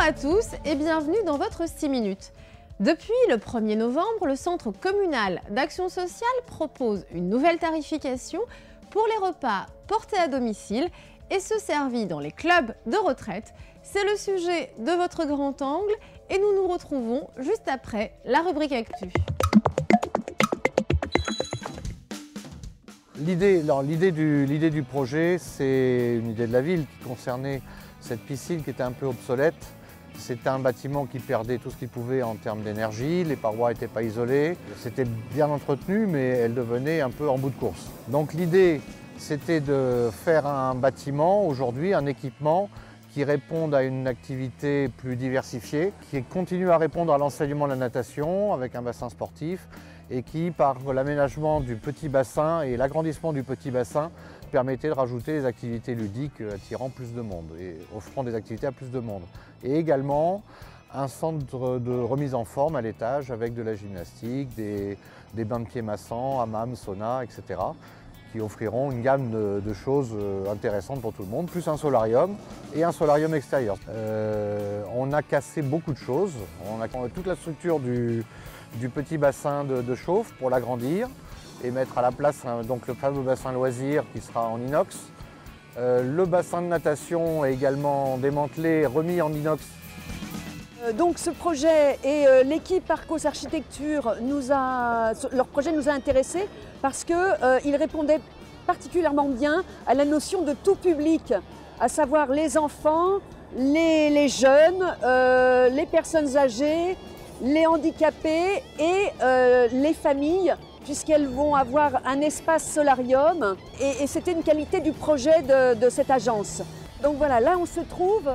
à tous et bienvenue dans votre 6 minutes. Depuis le 1er novembre, le Centre communal d'action sociale propose une nouvelle tarification pour les repas portés à domicile et ceux servis dans les clubs de retraite. C'est le sujet de votre grand angle et nous nous retrouvons juste après la rubrique Actu. L'idée du projet, c'est une idée de la ville qui concernait cette piscine qui était un peu obsolète. C'était un bâtiment qui perdait tout ce qu'il pouvait en termes d'énergie, les parois n'étaient pas isolées, c'était bien entretenu mais elle devenait un peu en bout de course. Donc l'idée, c'était de faire un bâtiment aujourd'hui, un équipement qui réponde à une activité plus diversifiée, qui continue à répondre à l'enseignement de la natation avec un bassin sportif et qui, par l'aménagement du petit bassin et l'agrandissement du petit bassin, permettait de rajouter des activités ludiques attirant plus de monde et offrant des activités à plus de monde. Et également un centre de remise en forme à l'étage avec de la gymnastique, des bains de pieds massants, hammam, sauna, etc. qui offriront une gamme de choses intéressantes pour tout le monde, plus un solarium et un solarium extérieur. On a cassé beaucoup de choses. On a toute la structure du petit bassin de chauffe pour l'agrandir et mettre à la place donc le fameux bassin loisir qui sera en inox. Le bassin de natation est également démantelé, remis en inox. Donc ce projet et l'équipe Arcos Architecture, leur projet nous a intéressés parce qu'il répondait particulièrement bien à la notion de tout public, à savoir les enfants, les jeunes, les personnes âgées, les handicapés et les familles, puisqu'elles vont avoir un espace solarium et c'était une qualité du projet de cette agence. Donc voilà, là on se trouve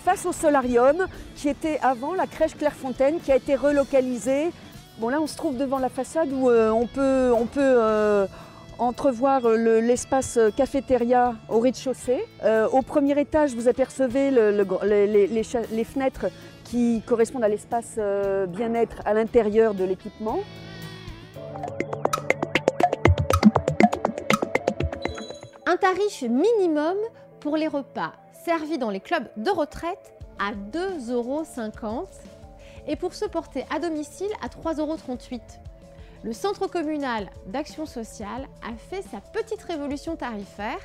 face au solarium qui était avant la crèche Clairefontaine qui a été relocalisée. Bon là on se trouve devant la façade où on peut entrevoir l'espace cafétéria au rez-de-chaussée. Au premier étage vous apercevez les fenêtres qui correspondent à l'espace bien-être à l'intérieur de l'équipement. Un tarif minimum pour les repas servis dans les clubs de retraite à 2,50 € et pour ceux portés à domicile à 3,38 €. Le Centre communal d'action sociale a fait sa petite révolution tarifaire,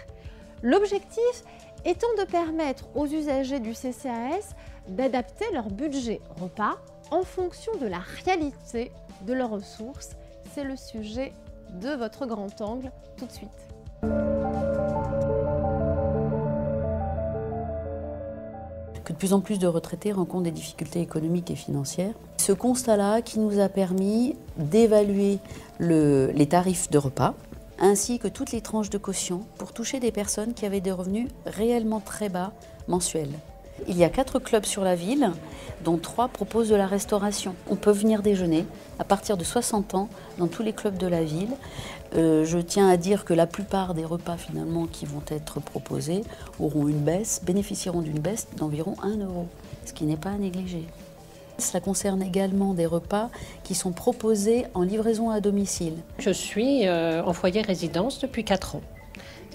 l'objectif étant de permettre aux usagers du CCAS d'adapter leur budget repas en fonction de la réalité de leurs ressources. C'est le sujet de votre grand angle tout de suite. Que de plus en plus de retraités rencontrent des difficultés économiques et financières. Ce constat-là qui nous a permis d'évaluer les tarifs de repas, ainsi que toutes les tranches de caution pour toucher des personnes qui avaient des revenus réellement très bas mensuels. Il y a 4 clubs sur la ville, dont 3 proposent de la restauration. On peut venir déjeuner à partir de 60 ans dans tous les clubs de la ville. Je tiens à dire que la plupart des repas finalement qui vont être proposés bénéficieront d'une baisse d'environ 1 €, ce qui n'est pas à négliger. Cela concerne également des repas qui sont proposés en livraison à domicile. Je suis en foyer résidence depuis 4 ans.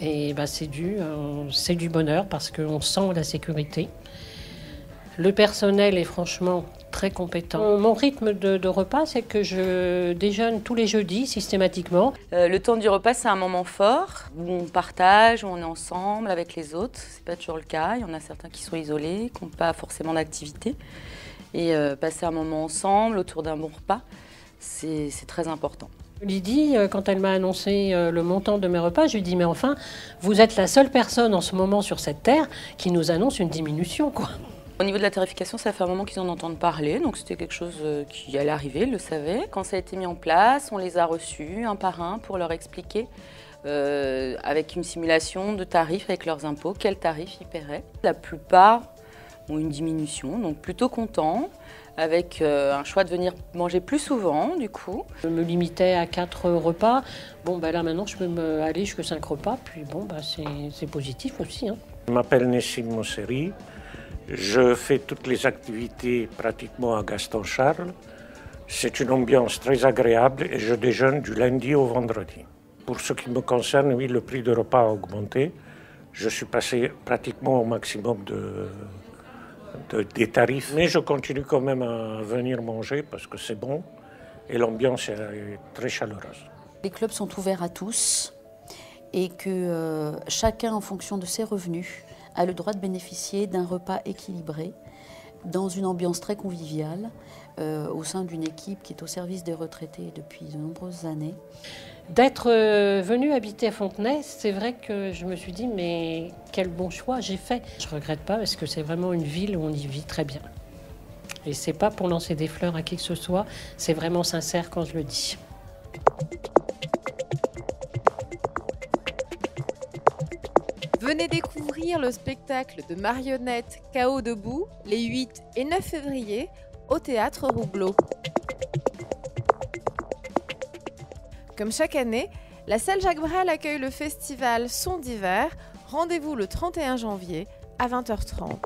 Et c'est du bonheur parce qu'on sent la sécurité. Le personnel est franchement très compétent. Mon rythme de repas, c'est que je déjeune tous les jeudis systématiquement. Le temps du repas, c'est un moment fort où on partage, où on est ensemble avec les autres. C'est pas toujours le cas. Il y en a certains qui sont isolés, qui n'ont pas forcément d'activité. Et passer un moment ensemble autour d'un bon repas, c'est très important. Lydie, quand elle m'a annoncé le montant de mes repas, je lui ai dit « Mais enfin, vous êtes la seule personne en ce moment sur cette terre qui nous annonce une diminution, quoi ». Au niveau de la tarification, ça fait un moment qu'ils en entendent parler, donc c'était quelque chose qui allait arriver, ils le savaient. Quand ça a été mis en place, on les a reçus un par un pour leur expliquer, avec une simulation de tarifs avec leurs impôts, quels tarifs ils paieraient. La plupart ont une diminution, donc plutôt contents, avec un choix de venir manger plus souvent, du coup. Je me limitais à 4 repas. Là maintenant, je peux aller jusqu'à 5 repas, puis c'est positif aussi. Je m'appelle Nessim Mosseri. Je fais toutes les activités pratiquement à Gaston-Charles. C'est une ambiance très agréable et je déjeune du lundi au vendredi. Pour ce qui me concerne, oui, le prix de repas a augmenté. Je suis passé pratiquement au maximum des tarifs. Mais je continue quand même à venir manger parce que c'est bon et l'ambiance est très chaleureuse. Les clubs sont ouverts à tous et que chacun, en fonction de ses revenus, a le droit de bénéficier d'un repas équilibré dans une ambiance très conviviale au sein d'une équipe qui est au service des retraités depuis de nombreuses années. D'être venue habiter à Fontenay, c'est vrai que je me suis dit, mais quel bon choix j'ai fait. Je ne regrette pas parce que c'est vraiment une ville où on y vit très bien. Et c'est pas pour lancer des fleurs à qui que ce soit, c'est vraiment sincère quand je le dis. Venez découvrir le spectacle de marionnettes Chaos debout les 8 et 9 février au Théâtre Roublot. Comme chaque année, la salle Jacques Brel accueille le festival Son d'hiver. Rendez-vous le 31 janvier à 20h30.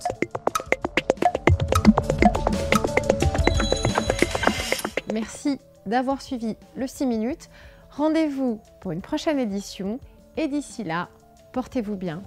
Merci d'avoir suivi le 6 minutes. Rendez-vous pour une prochaine édition et d'ici là, portez-vous bien.